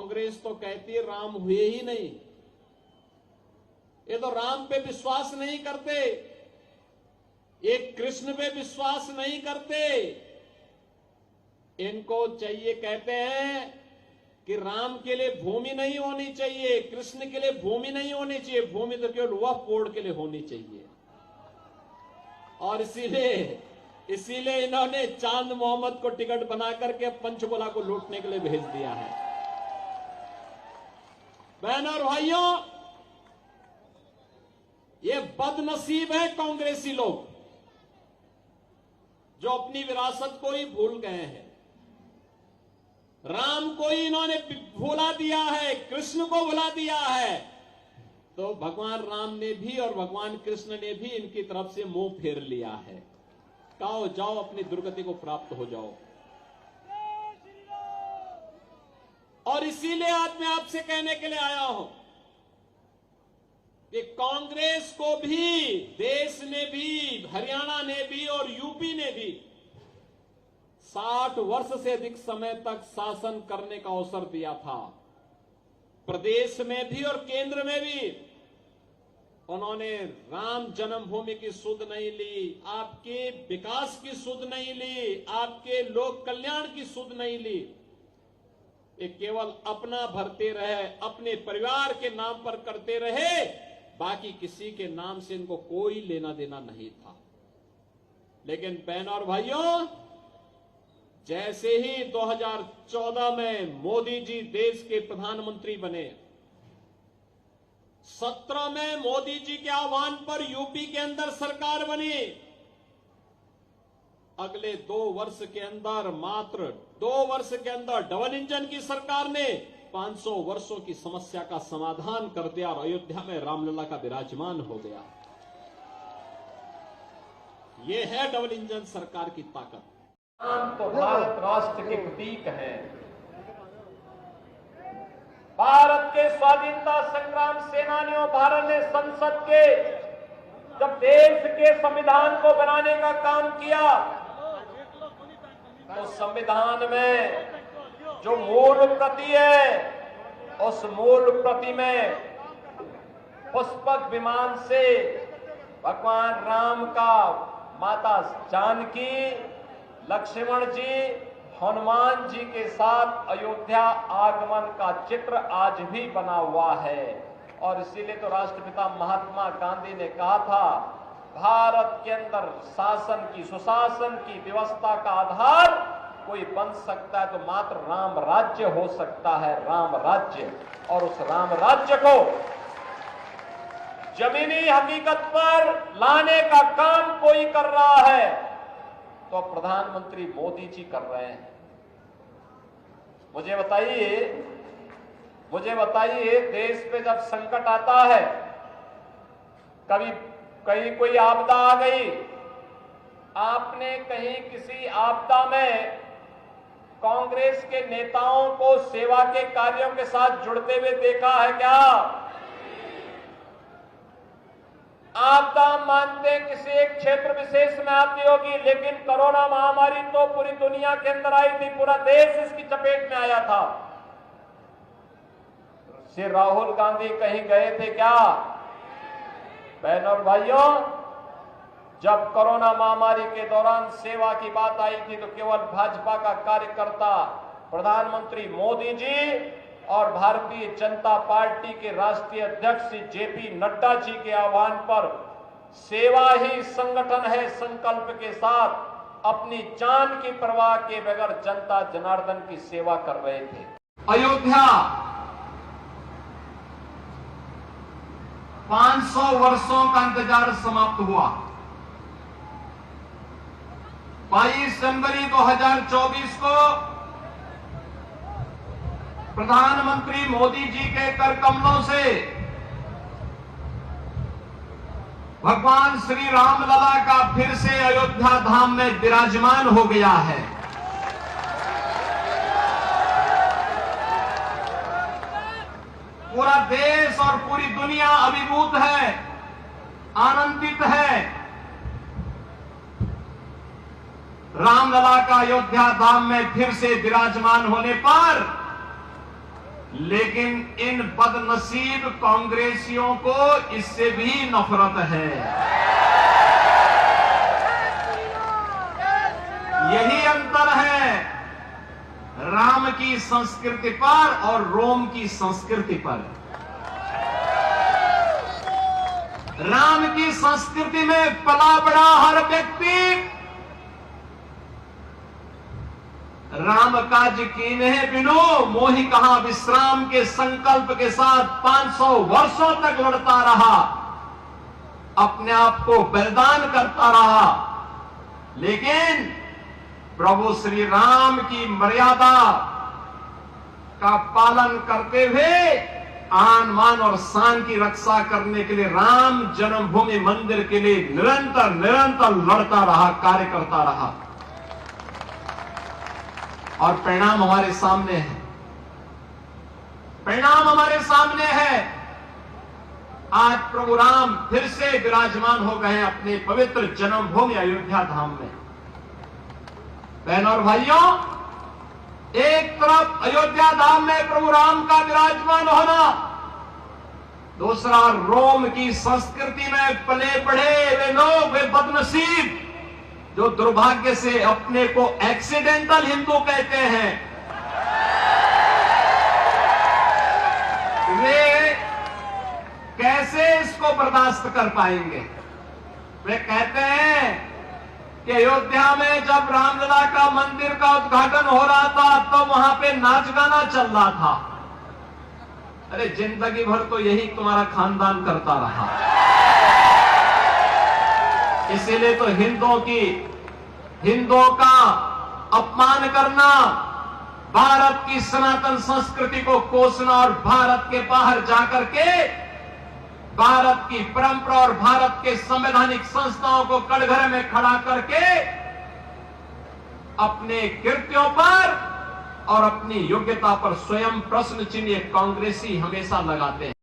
कांग्रेस तो कहती है राम हुए ही नहीं, ये तो राम पे विश्वास नहीं करते, ये कृष्ण पे विश्वास नहीं करते। इनको चाहिए, कहते हैं कि राम के लिए भूमि नहीं होनी चाहिए, कृष्ण के लिए भूमि नहीं होनी चाहिए, भूमि तो केवल वक्फ बोर्ड के लिए होनी चाहिए। और इसीलिए इन्होंने चांद मोहम्मद को टिकट बना करके पंचकुला को लूटने के लिए भेज दिया है। बहनों और भाइयों, ये बदनसीब है कांग्रेसी लोग जो अपनी विरासत को ही भूल गए हैं। राम को ही इन्होंने भुला दिया है, कृष्ण को भुला दिया है, तो भगवान राम ने भी और भगवान कृष्ण ने भी इनकी तरफ से मुंह फेर लिया है। कहो जाओ, अपनी दुर्गति को प्राप्त हो जाओ। और इसीलिए आज मैं आपसे कहने के लिए आया हूं कि कांग्रेस को भी, देश ने भी, हरियाणा ने भी और यूपी ने भी 60 वर्ष से अधिक समय तक शासन करने का अवसर दिया था। प्रदेश में भी और केंद्र में भी उन्होंने राम जन्मभूमि की सुध नहीं ली, आपके विकास की सुध नहीं ली, आपके लोक कल्याण की सुध नहीं ली। ये केवल अपना भरते रहे, अपने परिवार के नाम पर करते रहे, बाकी किसी के नाम से इनको कोई लेना देना नहीं था। लेकिन बहनों और भाइयों, जैसे ही 2014 में मोदी जी देश के प्रधानमंत्री बने, 17 में मोदी जी के आह्वान पर यूपी के अंदर सरकार बनी, अगले 2 वर्ष के अंदर, मात्र 2 वर्ष के अंदर डबल इंजन की सरकार ने 500 वर्षों की समस्या का समाधान कर दिया और अयोध्या में रामलला का विराजमान हो गया। यह है डबल इंजन सरकार की ताकत। राम तो भारत राष्ट्र के प्रतीक है। भारत के स्वाधीनता संग्राम सेनानियों, भारत ने संसद के जब देश के संविधान को बनाने का काम किया तो संविधान में जो मूल प्रति है, उस मूल प्रति में पुष्पक विमान से भगवान राम का, माता जानकी, लक्ष्मण जी, हनुमान जी के साथ अयोध्या आगमन का चित्र आज भी बना हुआ है। और इसीलिए तो राष्ट्रपिता महात्मा गांधी ने कहा था, भारत के अंदर शासन की, सुशासन की व्यवस्था का आधार कोई बन सकता है तो मात्र राम राज्य हो सकता है, राम राज्य। और उस राम राज्य को जमीनी हकीकत पर लाने का काम कोई कर रहा है तो प्रधानमंत्री मोदी जी कर रहे हैं। मुझे बताइए, देश पे जब संकट आता है, कभी कहीं कोई आपदा आ गई, आपने कहीं किसी आपदा में कांग्रेस के नेताओं को सेवा के कार्यों के साथ जुड़ते हुए देखा है क्या? आपदा मानते किसी एक क्षेत्र विशेष में आती होगी, लेकिन कोरोना महामारी तो पूरी दुनिया के अंदर आई थी, पूरा देश इसकी चपेट में आया था। श्री राहुल गांधी कहीं गए थे क्या? बहनों और भाइयों, जब कोरोना महामारी के दौरान सेवा की बात आई थी तो केवल भाजपा का कार्यकर्ता प्रधानमंत्री मोदी जी और भारतीय जनता पार्टी के राष्ट्रीय अध्यक्ष जेपी नड्डा जी के आह्वान पर सेवा ही संगठन है संकल्प के साथ अपनी जान की परवाह के बगैर जनता जनार्दन की सेवा कर रहे थे। अयोध्या 500 वर्षों का इंतजार समाप्त हुआ। 22 जनवरी 2024 को प्रधानमंत्री मोदी जी के कर कमलों से भगवान श्री रामलला का फिर से अयोध्या धाम में विराजमान हो गया है। पूरा देश और पूरी दुनिया अभिभूत है, आनंदित है। रामलला का अयोध्या धाम में फिर से विराजमान होने पर लेकिन इन बदनसीब कांग्रेसियों को इससे भी नफरत है। यही अंतर है राम की संस्कृति पर और रोम की संस्कृति पर। राम की संस्कृति में पला बड़ा हर व्यक्ति राम काज कीन्हे बिनु मोहि कहां विश्राम के संकल्प के साथ 500 वर्षों तक लड़ता रहा, अपने आप को बलिदान करता रहा। लेकिन प्रभु श्री राम की मर्यादा का पालन करते हुए आन मान और शान की रक्षा करने के लिए राम जन्मभूमि मंदिर के लिए निरंतर लड़ता रहा, कार्य करता रहा। और परिणाम हमारे सामने है, परिणाम हमारे सामने है। आज प्रभु राम फिर से विराजमान हो गए हैं अपने पवित्र जन्मभूमि अयोध्या धाम में। बहनों और भाइयों, एक तरफ अयोध्या धाम में प्रभु राम का विराजमान होना, दूसरा रोम की संस्कृति में पले बढ़े वे लोग, वे बदनसीब जो दुर्भाग्य से अपने को एक्सीडेंटल हिंदू कहते हैं, वे कैसे इसको बर्दाश्त कर पाएंगे। वे कहते हैं कि अयोध्या में जब रामलला का मंदिर का उद्घाटन हो रहा था तो वहां पे नाच गाना चल रहा था। अरे जिंदगी भर तो यही तुम्हारा खानदान करता रहा, इसीलिए तो हिंदुओं का अपमान करना, भारत की सनातन संस्कृति को कोसना और भारत के बाहर जाकर के भारत की परंपरा और भारत के संवैधानिक संस्थाओं को कटघरे में खड़ा करके अपने कृत्यों पर और अपनी योग्यता पर स्वयं प्रश्न चिन्ह कांग्रेसी हमेशा लगाते हैं।